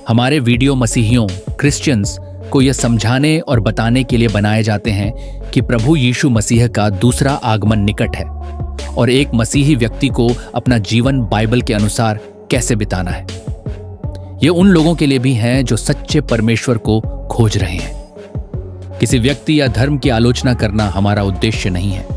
हमारे video मसीहियों Christians को यह समझाने और बताने के लिए बनाए जाते हैं कि प्रभु यीशु मसीह का दूसरा आगमन निकट है और एक मसीही व्यक्ति को अपना जीवन बाइबल के अनुसार कैसे बिताना है। ये उन लोगों के लिए भी हैं जो सच्चे परमेश्वर को खोज रहे हैं। किसी व्यक्ति या धर्म की आलोचना करना हमारा उद्देश्य नहीं है।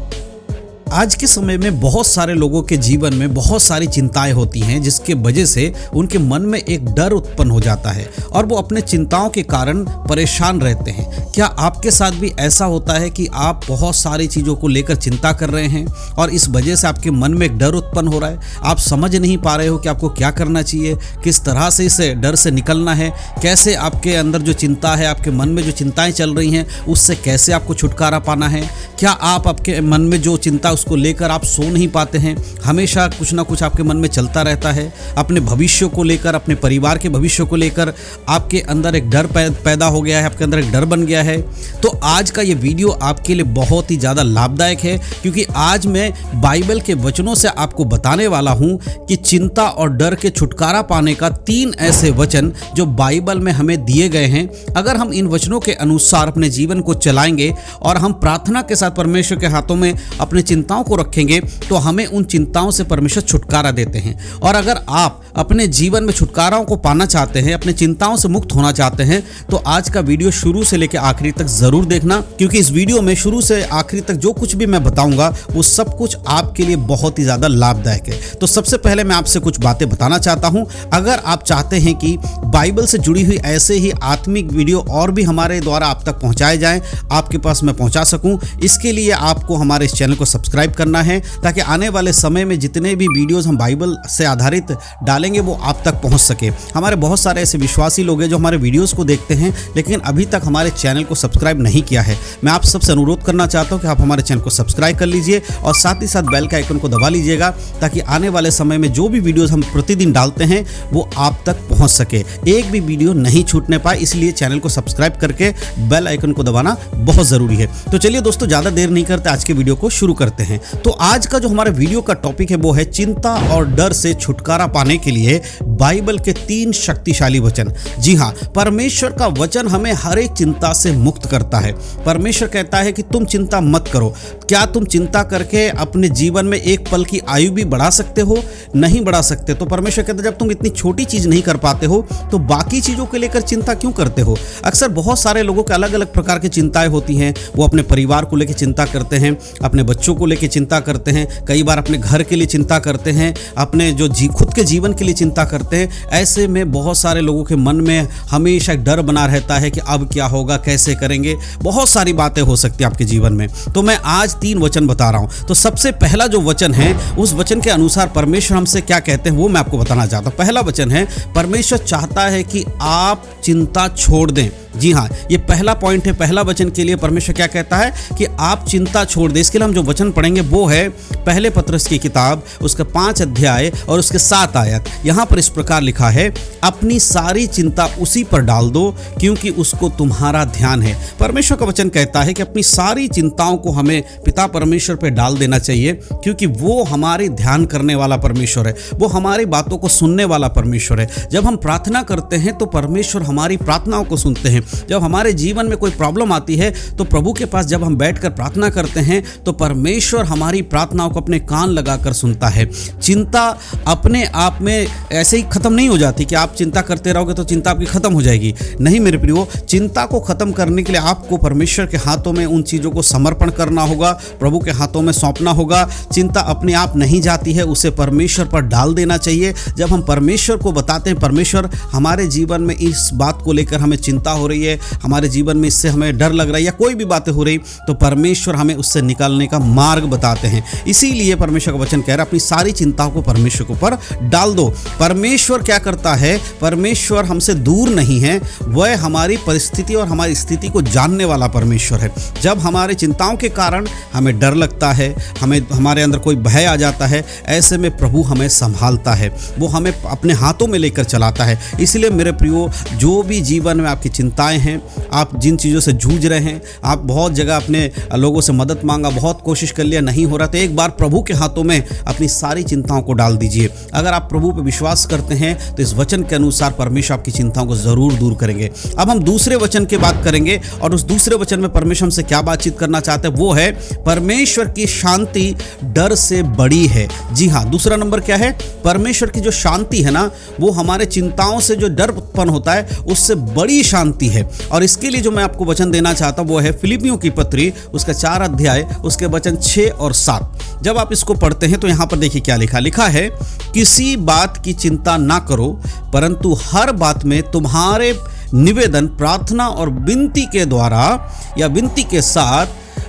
आज के समय में बहुत सारे लोगों के जीवन में बहुत सारी चिंताएं होती हैं, जिसके वजह से उनके मन में एक डर उत्पन्न हो जाता है और वो अपने चिंताओं के कारण परेशान रहते हैं। क्या आपके साथ भी ऐसा होता है कि आप बहुत सारी चीज़ों को लेकर चिंता कर रहे हैं और इस वजह से आपके मन में एक डर उत्पन्न हो रहा है? आप समझ नहीं पा रहे हो कि आपको क्या करना चाहिए, किस तरह से इस डर से निकलना है, कैसे आपके अंदर जो चिंता है, आपके मन में जो चिंताएं चल रही हैं, उससे कैसे आपको छुटकारा पाना है? क्या आपके मन में जो चिंता उसको लेकर आप सो नहीं पाते हैं? हमेशा कुछ ना कुछ आपके मन में चलता रहता है। अपने भविष्य को लेकर, अपने परिवार के भविष्य को लेकर आपके अंदर एक डर पैदा हो गया है, आपके अंदर एक डर बन गया है। तो आज का ये वीडियो आपके लिए बहुत ही ज़्यादा लाभदायक है, क्योंकि आज मैं बाइबल के वचनों से आपको बताने वाला हूं कि चिंता और डर के छुटकारा पाने का 3 ऐसे वचन जो बाइबल में हमें दिए गए हैं। अगर हम इन वचनों के अनुसार अपने जीवन को चलाएंगे और हम प्रार्थना के साथ परमेश्वर के हाथों में अपनी चिंताओं को रखेंगे तो हमें उन चिंताओं से परमेश्वर छुटकारा देते हैं। और अगर आप अपने जीवन में छुटकाराओं को पाना चाहते हैं, अपने चिंताओं से मुक्त होना चाहते हैं, तो आज का वीडियो शुरू से लेकर आखिरी तक जरूर देखना, क्योंकि इस वीडियो में शुरू से आखिरी तक जो कुछ भी मैं बताऊंगा वो सब कुछ आपके लिए बहुत ही ज्यादा लाभदायक है। तो सबसे पहले मैं आपसे कुछ बातें बताना चाहता हूं। अगर आप चाहते हैं कि बाइबल से जुड़ी हुई ऐसे ही आत्मिक वीडियो और भी हमारे द्वारा आप तक पहुंचाए जाएं, आपके पास मैं पहुंचा सकूं, इसके लिए आपको हमारे इस चैनल को सब्सक्राइब करना है, ताकि आने वाले समय में जितने भी वीडियोस हम बाइबल से आधारित डालेंगे वो आप तक पहुंच सके। हमारे बहुत सारे ऐसे विश्वासी लोग हैं जो हमारे वीडियोस को देखते हैं लेकिन अभी तक हमारे चैनल को सब्सक्राइब नहीं किया है। मैं आप सबसे अनुरोध करना चाहता हूं कि आप हमारे चैनल को सब्सक्राइब कर लीजिए और साथ ही साथ बेल का आइकन को दबा लीजिएगा, ताकि आने वाले समय में जो भी वीडियोस हम प्रतिदिन डालते हैं वो आप तक पहुंच सके, एक भी वीडियो नहीं छूटने पाए। इसलिए चैनल को सब्सक्राइब करके बेल आइकन को दबाना बहुत जरूरी है। तो चलिए दोस्तों, ज्यादा देर नहीं करते, आज के वीडियो को शुरू करते हैं। तो आज का जो हमारे वीडियो का टॉपिक है वो है चिंता और डर से छुटकारा पाने के लिए बाइबल के 3 शक्तिशाली वचन। जी हाँ, परमेश्वर का वचन हमें हर एक चिंता से मुक्त करता है। परमेश्वर कहता है कि तुम चिंता मत करो। क्या तुम चिंता करके अपने जीवन में एक पल की आयु भी बढ़ा सकते हो? नहीं बढ़ा सकते। तो परमेश्वर कहता है जब तुम इतनी छोटी चीज नहीं कर पाते हो तो बाकी चीजों को लेकर चिंता क्यों करते हो? अक्सर बहुत सारे लोगों के अलग अलग प्रकार की चिंताएं होती हैं। वो अपने परिवार को लेकर चिंता करते हैं, अपने बच्चों को लेकर चिंता करते हैं, कई बार अपने घर के लिए चिंता करते हैं, अपने जो खुद के जीवन के लिए चिंता करते हैं। ऐसे में बहुत सारे लोगों के मन में हमेशा एक डर बना रहता है कि अब क्या होगा, कैसे करेंगे। बहुत सारी बातें हो सकती हैं आपके जीवन में। तो मैं आज 3 वचन बता रहा हूं। तो सबसे पहला जो वचन है, उस वचन के अनुसार परमेश्वर हमसे क्या कहते हैं वो मैं आपको बताना चाहता हूं। पहला वचन है, परमेश्वर चाहता है कि आप चिंता छोड़ दें। जी हाँ, ये पहला पॉइंट है। पहला वचन के लिए परमेश्वर क्या कहता है कि आप चिंता छोड़ दें। इसके लिए हम जो वचन पढ़ेंगे वो है पहले पत्रस की किताब, उसका 5 अध्याय और उसके 7 आयत। यहाँ पर इस प्रकार लिखा है, अपनी सारी चिंता उसी पर डाल दो क्योंकि उसको तुम्हारा ध्यान है। परमेश्वर का वचन कहता है कि अपनी सारी चिंताओं को हमें पिता परमेश्वर पर डाल देना चाहिए, क्योंकि वो हमारे ध्यान करने वाला परमेश्वर है, वो हमारी बातों को सुनने वाला परमेश्वर है। जब हम प्रार्थना करते हैं तो परमेश्वर हमारी प्रार्थनाओं को सुनते हैं। जब हमारे जीवन में कोई प्रॉब्लम आती है तो प्रभु के पास जब हम बैठकर प्रार्थना करते हैं तो परमेश्वर हमारी प्रार्थनाओं को अपने कान लगाकर सुनता है। चिंता अपने आप में ऐसे ही खत्म नहीं हो जाती कि आप चिंता करते रहोगे तो चिंता आपकी खत्म हो जाएगी। नहीं मेरे प्रियो, चिंता को खत्म करने के लिए आपको परमेश्वर के हाथों में उन चीजों को समर्पण करना होगा, प्रभु के हाथों में सौंपना होगा। चिंता अपने आप नहीं जाती है, उसे परमेश्वर पर डाल देना चाहिए। जब हम परमेश्वर को बताते हैं, परमेश्वर हमारे जीवन में इस बात को लेकर हमें चिंता हो रही है, हमारे जीवन में इससे हमें डर लग रहा है या कोई भी बातें हो रही, तो परमेश्वर हमें उससे निकालने का मार्ग बताते हैं। इसीलिए परमेश्वर का वचन कह रहा है अपनी सारी चिंताओं को परमेश्वर के ऊपर डाल दो। परमेश्वर क्या करता है? परमेश्वर हमसे दूर नहीं है, वह हमारी परिस्थिति और हमारी स्थिति को जानने वाला परमेश्वर है। जब हमारी चिंताओं के कारण हमें डर लगता है, हमारे अंदर कोई भय आ जाता है, ऐसे में प्रभु हमें संभालता है, वो हमें अपने हाथों में लेकर चलाता है। इसलिए मेरे प्रियो, जो भी जीवन में आपकी चिंता चिंताएं हैं, आप जिन चीज़ों से जूझ रहे हैं, आप बहुत जगह अपने लोगों से मदद मांगा, बहुत कोशिश कर लिया, नहीं हो रहा, तो एक बार प्रभु के हाथों में अपनी सारी चिंताओं को डाल दीजिए। अगर आप प्रभु पर विश्वास करते हैं तो इस वचन के अनुसार परमेश्वर आपकी चिंताओं को ज़रूर दूर करेंगे। अब हम दूसरे वचन की बात करेंगे, और उस दूसरे वचन में परमेश्वर हमसे क्या बातचीत करना चाहते हैं, वो है परमेश्वर की शांति डर से बड़ी है। जी हाँ, दूसरा नंबर क्या है? परमेश्वर की जो शांति है ना, वो हमारे चिंताओं से जो डर उत्पन्न होता है उससे बड़ी शांति है। और इसके लिए जो मैं आपको वचन देना चाहता हूं वो है फिलिपियों की पत्री, उसका 4 अध्याय, उसके वचन 6 और 7। जब आप इसको पढ़ते हैं तो यहां पर देखिए क्या लिखा है, किसी बात की चिंता ना करो, परंतु हर बात में तुम्हारे निवेदन प्रार्थना और विनती के द्वारा या विनती के साथ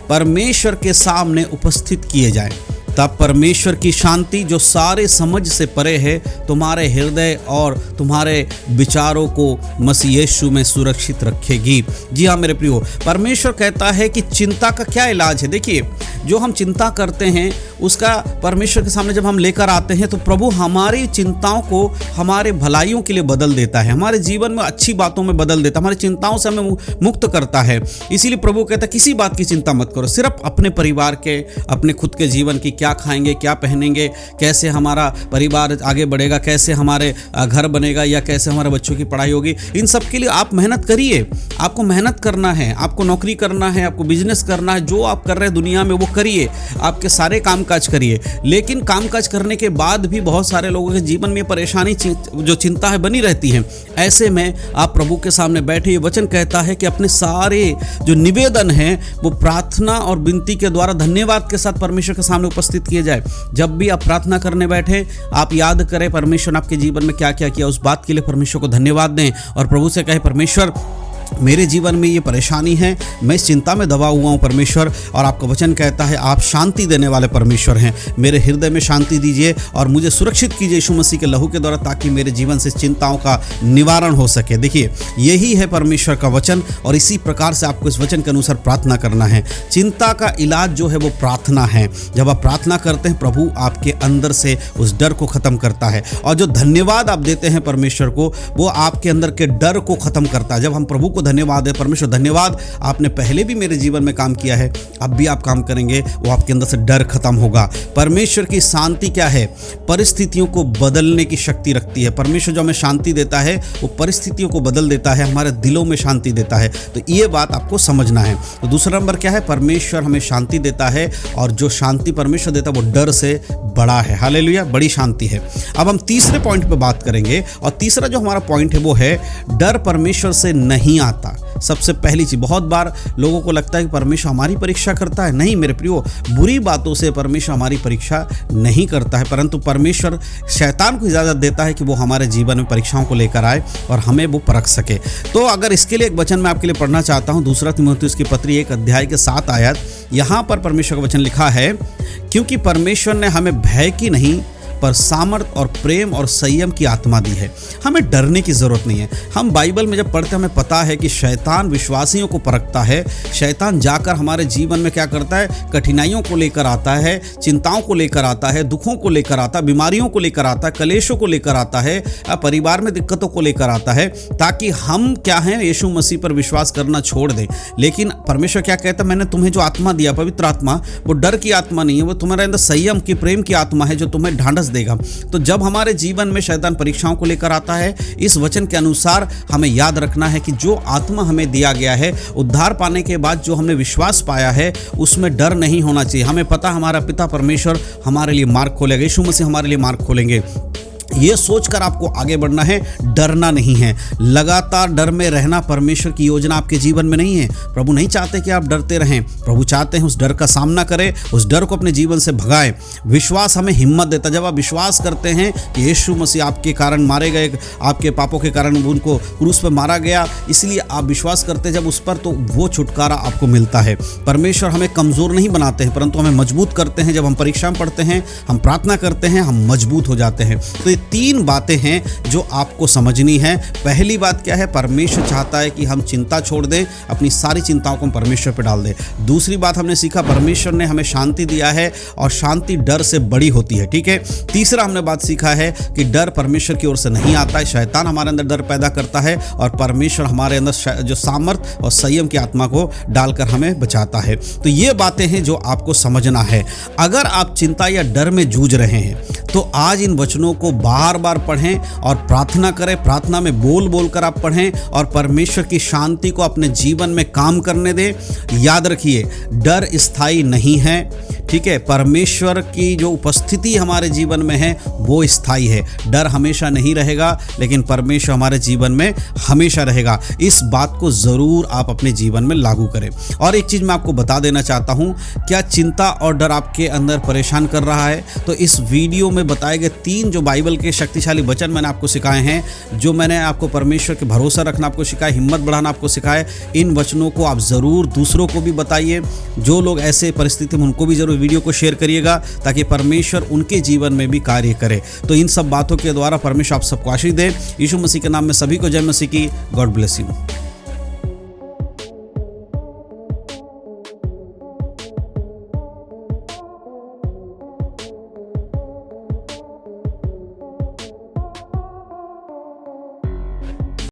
परमेश्वर के सामने उपस्थित किए जाएं। तब परमेश्वर की शांति जो सारे समझ से परे है तुम्हारे हृदय और तुम्हारे विचारों को मसीह यीशु में सुरक्षित रखेगी। जी हाँ मेरे प्रियो, परमेश्वर कहता है कि चिंता का क्या इलाज है। देखिए, जो हम चिंता करते हैं उसका परमेश्वर के सामने जब हम लेकर आते हैं तो प्रभु हमारी चिंताओं को हमारे भलाइयों के लिए बदल देता है, हमारे जीवन में अच्छी बातों में बदल देता है, हमारी चिंताओं से हमें मुक्त करता है। इसीलिए प्रभु कहता है किसी बात की चिंता मत करो, सिर्फ अपने परिवार के, अपने खुद के जीवन की, क्या खाएंगे, क्या पहनेंगे, कैसे हमारा परिवार आगे बढ़ेगा, कैसे हमारे घर बनेगा, या कैसे हमारे बच्चों की पढ़ाई होगी, इन सब के लिए आप मेहनत करिए। आपको मेहनत करना है, आपको नौकरी करना है, आपको बिजनेस करना है, जो आप कर रहे हैं दुनिया में वो करिए, आपके सारे कामकाज करिए। लेकिन कामकाज करने के बाद भी बहुत सारे लोगों के जीवन में परेशानी, जो चिंता है, बनी रहती है। ऐसे में आप प्रभु के सामने बैठे, ये वचन कहता है कि अपने सारे जो निवेदन हैं वो प्रार्थना और विनती के द्वारा धन्यवाद के साथ परमेश्वर के सामने उपस्थित किए जाए। जब भी आप प्रार्थना करने बैठे, आप याद करें परमेश्वर ने आपके जीवन में क्या क्या किया, उस बात के लिए परमेश्वर को धन्यवाद दें और प्रभु से कहें, परमेश्वर मेरे जीवन में ये परेशानी है, मैं इस चिंता में दबा हुआ हूँ परमेश्वर, और आपका वचन कहता है आप शांति देने वाले परमेश्वर हैं। मेरे हृदय में शांति दीजिए और मुझे सुरक्षित कीजिए यीशु मसीह के लहू के द्वारा, ताकि मेरे जीवन से चिंताओं का निवारण हो सके। देखिए, यही है परमेश्वर का वचन, और इसी प्रकार से आपको इस वचन के अनुसार प्रार्थना करना है। चिंता का इलाज जो है वो प्रार्थना है। जब आप प्रार्थना करते हैं, प्रभु आपके अंदर से उस डर को ख़त्म करता है, और जो धन्यवाद आप देते हैं परमेश्वर को, वो आपके अंदर के डर को ख़त्म करता है। जब हम प्रभु धन्यवाद है, परमेश्वर धन्यवाद, आपने पहले भी मेरे जीवन में काम किया है, अब भी आप काम करेंगे, वो आपके अंदर से डर खत्म होगा। परमेश्वर की शांति क्या है? परिस्थितियों को बदलने की शक्ति रखती है। परमेश्वर जो हमें शांति देता है वो परिस्थितियों को बदल देता है, हमारे दिलों में शांति देता है। तो ये बात आपको समझना है। तो दूसरा नंबर क्या है? परमेश्वर हमें शांति देता है, और जो शांति परमेश्वर देता है वो डर से बड़ा है। हालेलुया, बड़ी शांति है। अब हम तीसरे पॉइंट पे बात करेंगे, और तीसरा जो हमारा पॉइंट है वो है डर परमेश्वर से नहीं आता। सबसे पहली चीज, बहुत बार लोगों को लगता है कि परमेश्वर हमारी परीक्षा करता है। नहीं मेरे प्रियो, बुरी बातों से परमेश्वर हमारी परीक्षा नहीं करता है, परंतु परमेश्वर शैतान को इजाजत देता है कि वो हमारे जीवन में परीक्षाओं को लेकर आए और हमें वो परख सके। तो अगर इसके लिए एक वचन मैं आपके लिए पढ़ना चाहता हूँ, 2 तीमुथियुस की पत्री 1 अध्याय के 7 आयत। यहाँ पर परमेश्वर का वचन लिखा है, क्योंकि परमेश्वर ने हमें भय की नहीं पर सामर्थ और प्रेम और संयम की आत्मा दी है। हमें डरने की जरूरत नहीं है। हम बाइबल में जब पढ़ते हैं हमें पता है कि शैतान विश्वासियों को परखता है। शैतान जाकर हमारे जीवन में क्या करता है? कठिनाइयों को लेकर आता है, चिंताओं को लेकर आता है, दुखों को लेकर आता है, बीमारियों को लेकर आता है, कलेशों को लेकर आता है, परिवार में दिक्कतों को लेकर आता है, ताकि हम क्या हैं, यीशु मसीह पर विश्वास करना छोड़ दें। लेकिन परमेश्वर क्या कहता है? मैंने तुम्हें जो आत्मा दिया, पवित्र आत्मा, वो डर की आत्मा नहीं है, वो तुम्हारे अंदर संयम की, प्रेम की आत्मा है, जो तुम्हें ढांढस देगा। तो जब हमारे जीवन में शैतान परीक्षाओं को लेकर आता है, इस वचन के अनुसार हमें याद रखना है कि जो आत्मा हमें दिया गया है, उद्धार पाने के बाद जो हमने विश्वास पाया है, उसमें डर नहीं होना चाहिए। हमें पता हमारा पिता परमेश्वर हमारे लिए मार्ग खोलेगा, यीशु मसीह हमारे लिए मार्ग खोलेंगे। ये सोचकर आपको आगे बढ़ना है, डरना नहीं है। लगातार डर में रहना परमेश्वर की योजना आपके जीवन में नहीं है। प्रभु नहीं चाहते कि आप डरते रहें। प्रभु चाहते हैं उस डर का सामना करें, उस डर को अपने जीवन से भगाएं। विश्वास हमें हिम्मत देता है। जब आप विश्वास करते हैं कि यीशु मसीह आपके कारण मारे गए, आपके पापों के कारण उनको क्रूस पर मारा गया, इसलिए आप विश्वास करते हैं जब उस पर, तो वो छुटकारा आपको मिलता है। परमेश्वर हमें कमज़ोर नहीं बनाते हैं, परंतु हमें मजबूत करते हैं। जब हम परीक्षा में पढ़ते हैं, हम प्रार्थना करते हैं, हम मजबूत हो जाते हैं। तो 3 बातें हैं जो आपको समझनी है। पहली बात क्या है, परमेश्वर चाहता है कि हम चिंता छोड़ दें, अपनी सारी चिंताओं को हम परमेश्वर पे डाल दें। दूसरी बात हमने सीखा, परमेश्वर ने हमें शांति दिया है और शांति डर से बड़ी होती है, ठीक है। तीसरा हमने बात सीखा है कि डर परमेश्वर की ओर से नहीं आता है, शैतान हमारे अंदर डर पैदा करता है और परमेश्वर हमारे अंदर जो सामर्थ और संयम की आत्मा को डालकर हमें बचाता है। तो ये बातें हैं जो आपको समझना है। अगर आप चिंता या डर में जूझ रहे हैं तो आज इन वचनों को बार बार पढ़ें और प्रार्थना करें। प्रार्थना में बोल बोल कर आप पढ़ें और परमेश्वर की शांति को अपने जीवन में काम करने दें। याद रखिए, डर स्थायी नहीं है, ठीक है। परमेश्वर की जो उपस्थिति हमारे जीवन में है वो स्थायी है। डर हमेशा नहीं रहेगा, लेकिन परमेश्वर हमारे जीवन में हमेशा रहेगा। इस बात को ज़रूर आप अपने जीवन में लागू करें। और एक चीज़ मैं आपको बता देना चाहता हूँ, क्या चिंता और डर आपके अंदर परेशान कर रहा है? तो इस वीडियो में बताए गए 3 जो बाइबल के शक्तिशाली वचन मैंने आपको सिखाए हैं, जो मैंने आपको परमेश्वर के भरोसा रखना आपको सिखाया, हिम्मत बढ़ाना आपको सिखाए, इन वचनों को आप ज़रूर दूसरों को भी बताइए। जो लोग ऐसे परिस्थिति में, उनको भी ज़रूर वीडियो को शेयर करिएगा ताकि परमेश्वर उनके जीवन में भी कार्य करे। तो इन सब बातों के द्वारा परमेश्वर आप सबको आशीष दे। यीशु मसीह के नाम में सभी को जय मसीह की। God bless you.